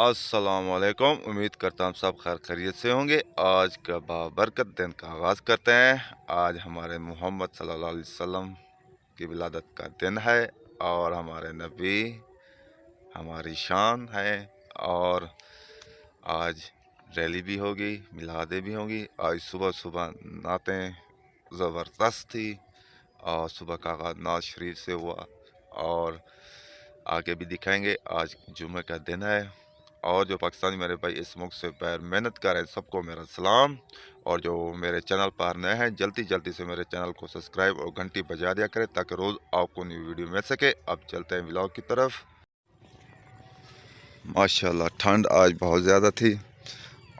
अस्सलामुअलैकुम। उम्मीद करता हूँ सब खैर खैरियत से होंगे। आज का बाबरकत दिन का आगाज़ करते हैं। आज हमारे मोहम्मद सल्लल्लाहु अलैहि वसल्लम की विलादत का दिन है और हमारे नबी हमारी शान है। और आज रैली भी होगी, मिलादें भी होंगी। आज सुबह सुबह नातें ज़बरदस्त थी और सुबह का आगाज़ नाज शरीफ से हुआ और आगे भी दिखाएंगे। आज जुम्मे का दिन है और जो पाकिस्तानी मेरे भाई इस मुल्क से पैर मेहनत कर रहे हैं सबको मेरा सलाम। और जो मेरे चैनल पर नए हैं जल्दी से मेरे चैनल को सब्सक्राइब और घंटी बजा दिया करें ताकि रोज़ आपको न्यू वीडियो मिल सके। अब चलते हैं व्लॉग की तरफ। माशाल्लाह ठंड आज बहुत ज़्यादा थी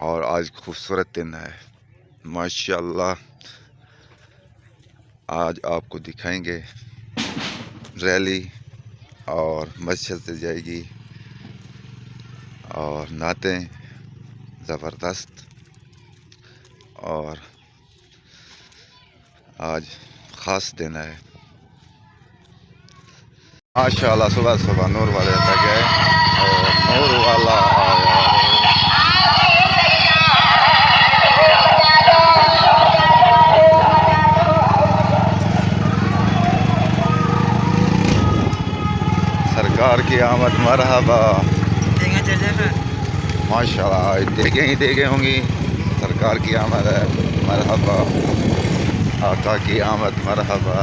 और आज खूबसूरत दिन है माशाल्लाह। आज आपको दिखाएंगे रैली और मस्जिद से जाएगी और नातें ज़बरदस्त। और आज ख़ास दिन है माशाल्लाह। सुबह सुबह नूर वाले तक गए और नूर वाला आया। सरकार की आमद मरहबा माशाल्लाह। देखे होंगी सरकार की आमद है मरहबा, आका की आमद मरहबा।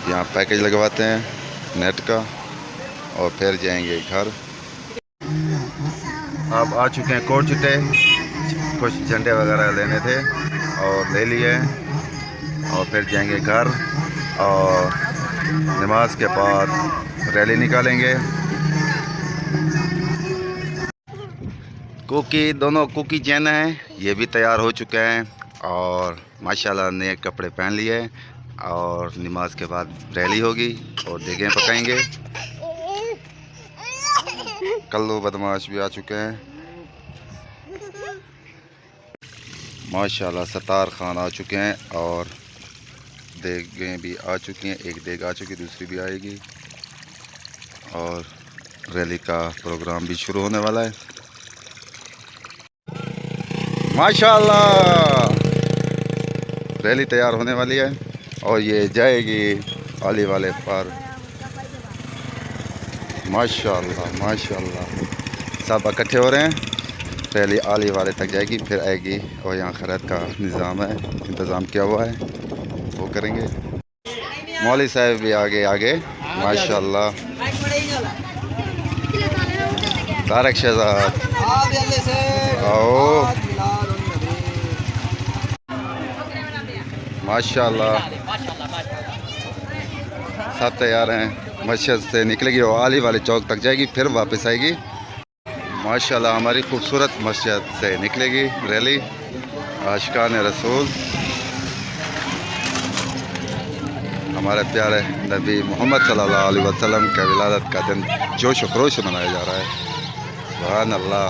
यहाँ पैकेज लगवाते हैं नेट का और फिर जाएंगे घर। अब आ चुके हैं कोट चिट्टे, कुछ झंडे वगैरह लेने थे और ले लिए और फिर जाएंगे घर और नमाज के बाद रैली निकालेंगे। कुकी दोनों कुकी जैन हैं, ये भी तैयार हो चुके हैं और माशाल्लाह नए कपड़े पहन लिए और नमाज के बाद रैली होगी और देगें पकाएंगे। कल्लू बदमाश भी आ चुके हैं माशाल्लाह। सतार खान आ चुके हैं और देगें भी आ चुकी हैं। एक देग आ चुकी, दूसरी भी आएगी और रैली का प्रोग्राम भी शुरू होने वाला है माशाल्लाह। रैली तैयार होने वाली है और ये जाएगी आली वाले पर माशाल्लाह माशाल्लाह। सब इकट्ठे हो रहे हैं। रैली आली वाले तक जाएगी फिर आएगी और यहाँ खैरात का निज़ाम है, इंतज़ाम किया हुआ है, वो करेंगे। मौलवी साहब भी आगे माशाल्लाह। तारक शहजाद आओ माशाल्लाह। सब तैयार हैं। मस्जिद से निकलेगी और आली वाले चौक तक जाएगी फिर वापस आएगी माशाल्लाह। हमारी खूबसूरत मस्जिद से निकलेगी रैली। आशिकान रसूल हमारे प्यारे नबी मोहम्मद सल्लल्लाहु अलैहि वसल्लम का विलादत का दिन जोश व खरोश से मनाया जा रहा है। सुभान अल्लाह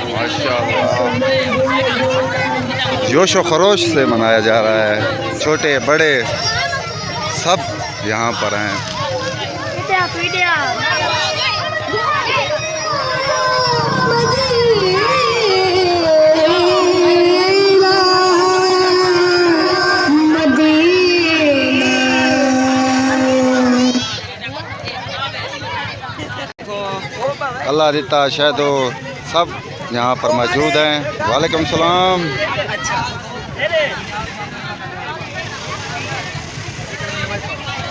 माशाल्लाह। जोश व खरोश से मनाया जा रहा है। छोटे बड़े सब यहाँ पर हैं। अल्लाह रिता शायदो सब यहाँ पर मौजूद हैं। वालेकुम सलाम।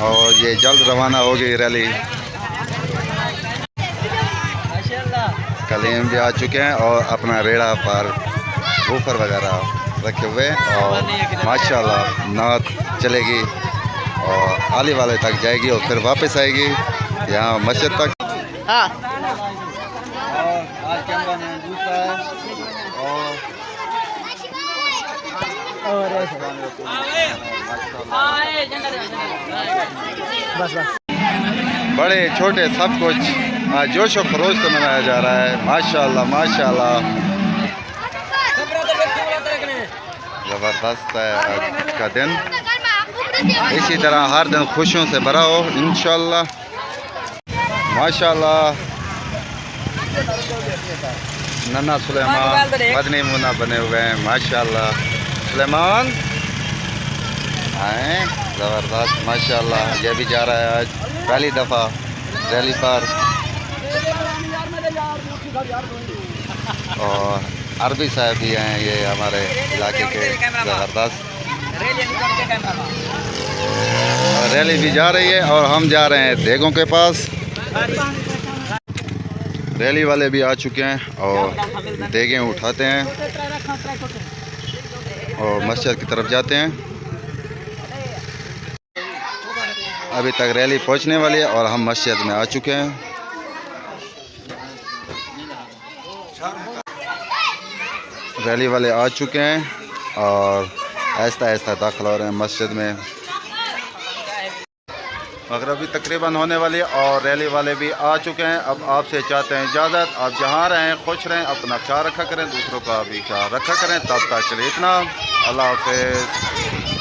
और ये जल्द रवाना होगी रैली। कलीम भी आ चुके हैं और अपना रेड़ा पर बूफर वगैरह रखे हुए और माशाल्लाह नात चलेगी और आली वाले तक जाएगी और फिर वापस आएगी यहाँ मस्जिद तक। हाँ। आज कैमरा मैन दूसरा है और बड़े छोटे सब कुछ आज जोश और खरोश से मनाया जा रहा है माशाल्लाह माशाल्लाह। ज़बरदस्त है आज का दिन। इसी तरह हर दिन खुशियों से भरा हो इंशाल्लाह। माशाल्लाह नन्ना सुलेमान मदनी मुन्ना बने हुए हैं माशाल्लाह। सुलेमान आए ज़बरदस्त माशाल्लाह। ये भी जा रहा है आज पहली दफ़ा रैली पर। और अरबी साहब भी हैं ये हमारे इलाके के ज़बरदस्त। रैली भी जा रही है और हम जा रहे हैं देगों के पास। रैली वाले भी आ चुके हैं और देगें उठाते हैं और मस्जिद की तरफ जाते हैं। अभी तक रैली पहुंचने वाली है और हम मस्जिद में आ चुके हैं। रैली वाले आ चुके हैं और आहिस्ता आहिस्ता दाखिल हो रहे हैं मस्जिद में। मगरिब भी तकरीबन होने वाली है और रैली वाले भी आ चुके हैं। अब आपसे चाहते हैं इजाज़त। आप जहाँ रहें खुश रहें, अपना ख्याल रखा करें, दूसरों का भी ख्याल रखा करें। तब तक चलिए इतना, अल्लाह हाफ़िज़।